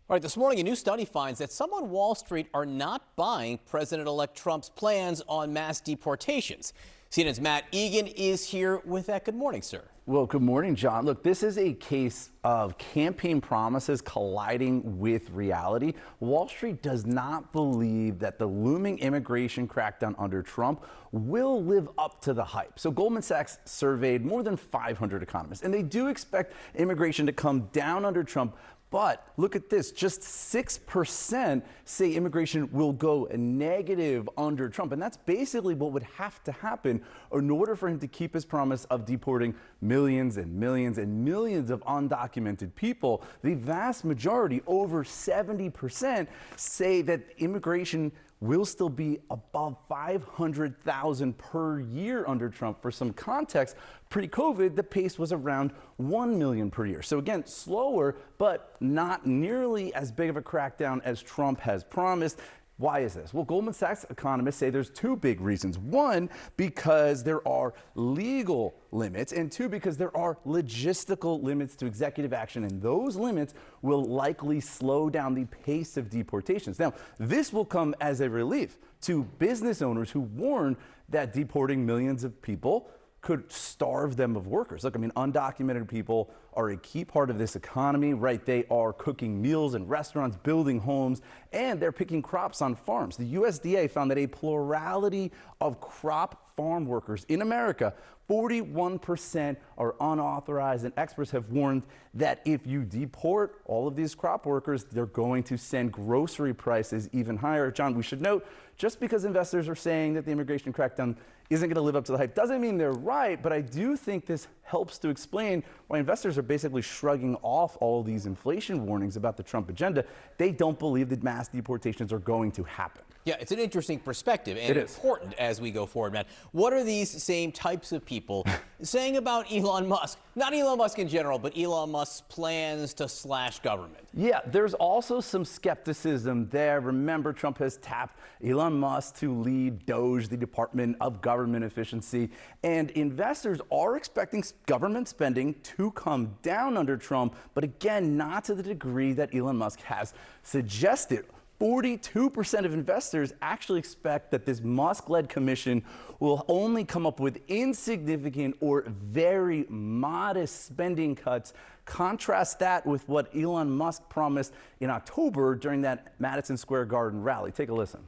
All right, this morning, a new study finds that some on Wall Street are not buying President-elect Trump's plans on mass deportations. CNN's Matt Egan is here with that. Good morning, sir. Well, good morning, John. Look, this is a case of campaign promises colliding with reality. Wall Street does not believe that the looming immigration crackdown under Trump will live up to the hype. So Goldman Sachs surveyed more than 500 economists, and they do expect immigration to come down under Trump. But look at this, just 6% say immigration will go negative under Trump. And that's basically what would have to happen in order for him to keep his promise of deporting millions and millions and millions of undocumented people. The vast majority, over 70%, say that immigration will still be above 500,000 per year under Trump. For some context, pre-COVID, the pace was around 1 million per year. So again, slower, but not nearly as big of a crackdown as Trump has promised. Why is this? Well, Goldman Sachs economists say there's two big reasons. One, because there are legal limits, and two, because there are logistical limits to executive action, and those limits will likely slow down the pace of deportations. Now, this will come as a relief to business owners who warn that deporting millions of people could starve them of workers. Look, I mean, undocumented people are a key part of this economy, right? They are cooking meals in restaurants, building homes, and they're picking crops on farms. The USDA found that a plurality of crop farm workers in America, 41% are unauthorized, and experts have warned that if you deport all of these crop workers, they're going to send grocery prices even higher. John, we should note, just because investors are saying that the immigration crackdown isn't going to live up to the hype doesn't mean they're right, but I do think this helps to explain why investors are basically shrugging off all these inflation warnings about the Trump agenda. They don't believe that mass deportations are going to happen. Yeah, it's an interesting perspective and important as we go forward, Matt. What are these same types of people saying about Elon Musk? Not Elon Musk in general, but Elon Musk's plans to slash government. Yeah, there's also some skepticism there. Remember, Trump has tapped Elon Musk to lead DOGE, the Department of Government Efficiency, and investors are expecting government spending to come down under Trump, but again, not to the degree that Elon Musk has suggested. 42% of investors actually expect that this Musk-led commission will only come up with insignificant or very modest spending cuts. Contrast that with what Elon Musk promised in October during that Madison Square Garden rally. Take a listen.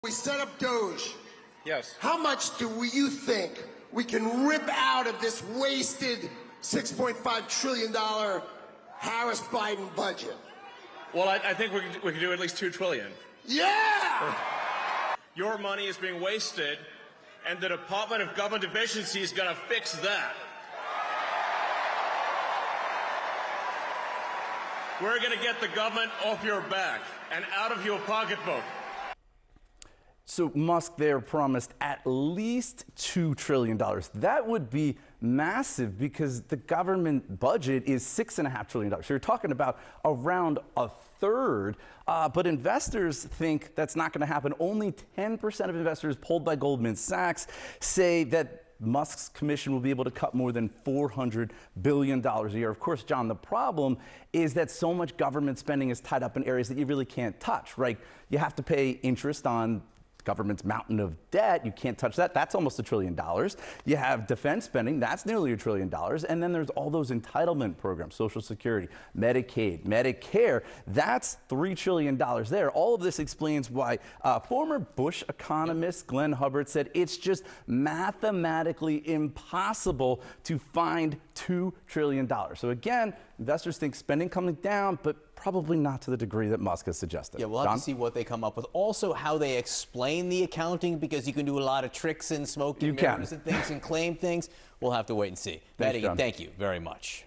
We set up DOGE. Yes. How much do you think we can rip out of this wasted $6.5 trillion Harris-Biden budget? Well, I think we can do at least $2 trillion. Yeah! Your money is being wasted, and the Department of Government Efficiency is going to fix that. We're going to get the government off your back and out of your pocketbook. So Musk there promised at least $2 trillion. That would be massive because the government budget is $6.5 trillion. So you're talking about around a third. But investors think that's not going to happen. Only 10% of investors polled by Goldman Sachs say that Musk's commission will be able to cut more than $400 billion a year. Of course, John, the problem is that so much government spending is tied up in areas that you really can't touch, right? You have to pay interest on government's mountain of debt. You can't touch that. That's almost $1 trillion. You have defense spending. That's nearly $1 trillion. And then there's all those entitlement programs, Social Security, Medicaid, Medicare. That's $3 trillion there. All of this explains why former Bush economist Glenn Hubbard said it's just mathematically impossible to find $2 trillion. So again, investors think spending coming down, but probably not to the degree that Musk has suggested. Yeah, we'll have to see what they come up with. Also, how they explain the accounting, because you can do a lot of tricks and smoke and mirrors and things and claim things. We'll have to wait and see. Thanks, Matt, thank you very much.